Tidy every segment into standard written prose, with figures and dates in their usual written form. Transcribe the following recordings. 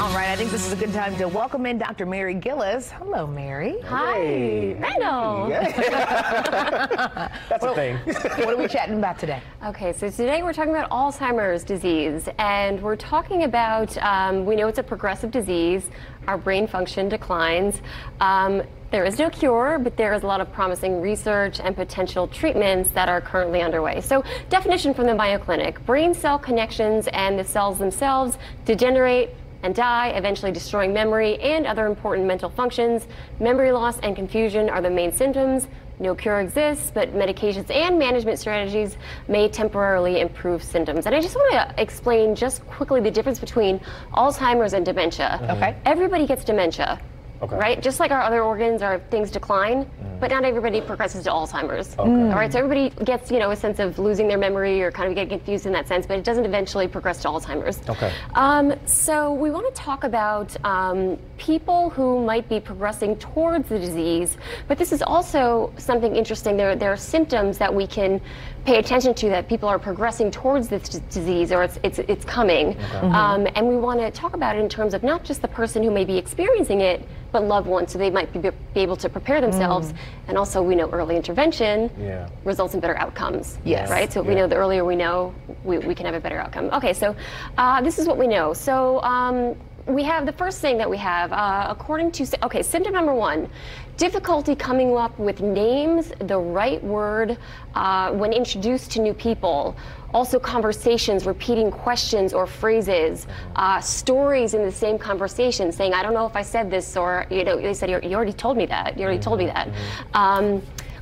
All right, I think this is a good time to welcome in Dr. Mary Gillis. Hello, Mary. Hi. Hello. That's a thing. What are we chatting about today? Okay, so today we're talking about Alzheimer's disease, and we're talking about, we know it's a progressive disease. Our brain function declines. There is no cure, but there is a lot of promising research and potential treatments that are currently underway. So, definition from the Mayo Clinic: brain cell connections and the cells themselves degenerate and die, eventually destroying memory and other important mental functions. Memory loss and confusion are the main symptoms. No cure exists, but medications and management strategies may temporarily improve symptoms. And I just want to explain just quickly the difference between Alzheimer's and dementia. Okay. Everybody gets dementia. Okay. Right? Just like our other organs, our things decline, but not everybody progresses to Alzheimer's. Okay. All right, so everybody gets, a sense of losing their memory or kind of getting confused in that sense, but it doesn't eventually progress to Alzheimer's. Okay. So we want to talk about people who might be progressing towards the disease, but this is also something interesting. There are symptoms that we can pay attention to, that people are progressing towards this disease, or it's coming. Okay. And we want to talk about it in terms of not just the person who may be experiencing it, but loved ones, so they might be able to prepare themselves. And also, we know early intervention results in better outcomes. Yes. Right? So if we know, the earlier we know, we can have a better outcome. Okay, so this is what we know. So we have the first thing that we have, according to, symptom number one: difficulty coming up with names, the right word when introduced to new people. Also conversations, repeating questions or phrases, stories in the same conversation, saying, I don't know if I said this, or they said, you already told me that, you already told me that.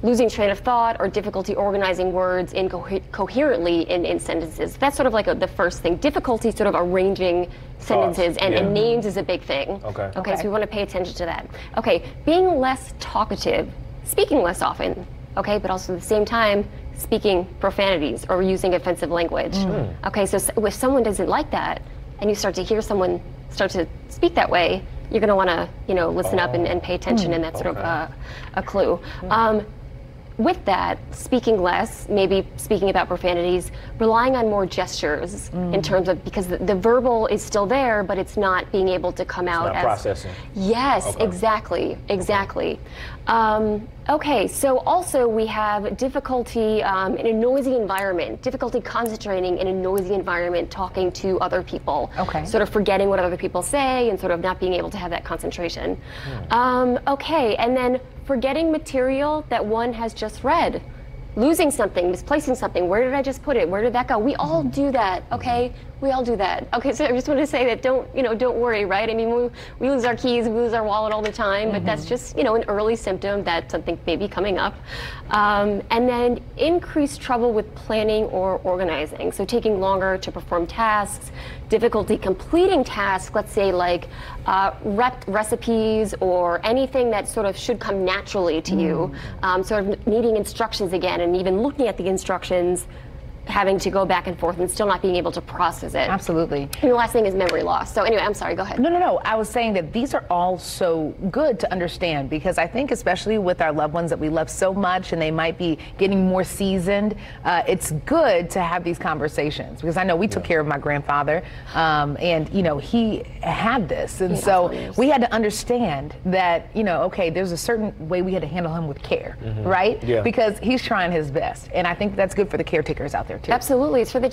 Losing train of thought, or difficulty organizing words coherently in sentences. That's sort of like the first thing. Difficulty sort of arranging sentences, and names is a big thing. Okay, so we want to pay attention to that. Okay, being less talkative, speaking less often, okay, but also at the same time, speaking profanities or using offensive language. Okay, so if someone doesn't like that, and you start to hear someone start to speak that way, you're going to want to, listen up and pay attention, and that's sort of a clue. With that, speaking less, maybe speaking about profanities, relying on more gestures in terms of, because the verbal is still there, but it's not being able to come out as processing. Yes, exactly. Okay, so also we have difficulty in a noisy environment, difficulty concentrating in a noisy environment, talking to other people. Okay. Sort of forgetting what other people say and sort of not being able to have that concentration. Okay, and then forgetting material that one has just read. Losing something, misplacing something. Where did I just put it? Where did that go? We all do that, okay? We all do that. Okay, so I just want to say that don't worry, right? I mean, we lose our keys, we lose our wallet all the time, but that's just, an early symptom that something may be coming up. And then increased trouble with planning or organizing. So taking longer to perform tasks, difficulty completing tasks, let's say like recipes or anything that sort of should come naturally to you, sort of needing instructions again, and even looking at the instructions, having to go back and forth and still not being able to process it. Absolutely. And the last thing is memory loss. So anyway, I'm sorry, go ahead. No. I was saying that these are all so good to understand, because I think especially with our loved ones that we love so much and they might be getting more seasoned, it's good to have these conversations, because I know we took care of my grandfather and he had this, and so we had to understand that okay, there's a certain way we had to handle him with care, right? Yeah. Because he's trying his best, and I think that's good for the caretakers out there too. Absolutely, it's for the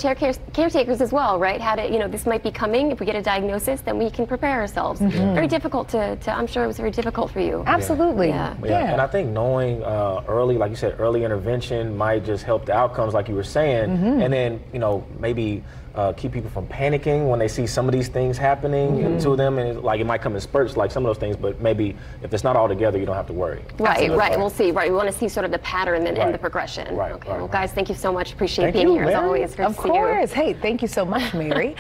caretakers as well, right? How to, this might be coming. If we get a diagnosis, then we can prepare ourselves. Very difficult to I'm sure it was very difficult for you. Absolutely. Yeah. And I think knowing early, like you said, early intervention might just help the outcomes, like you were saying, and then maybe keep people from panicking when they see some of these things happening to them, and it might come in spurts, like some of those things, but maybe if it's not all together, you don't have to worry. Right. We'll see. Right, we want to see sort of the pattern and the progression. Okay. Well, guys, thank you so much. Appreciate being here as always. Of course. Hey, thank you so much, Mary.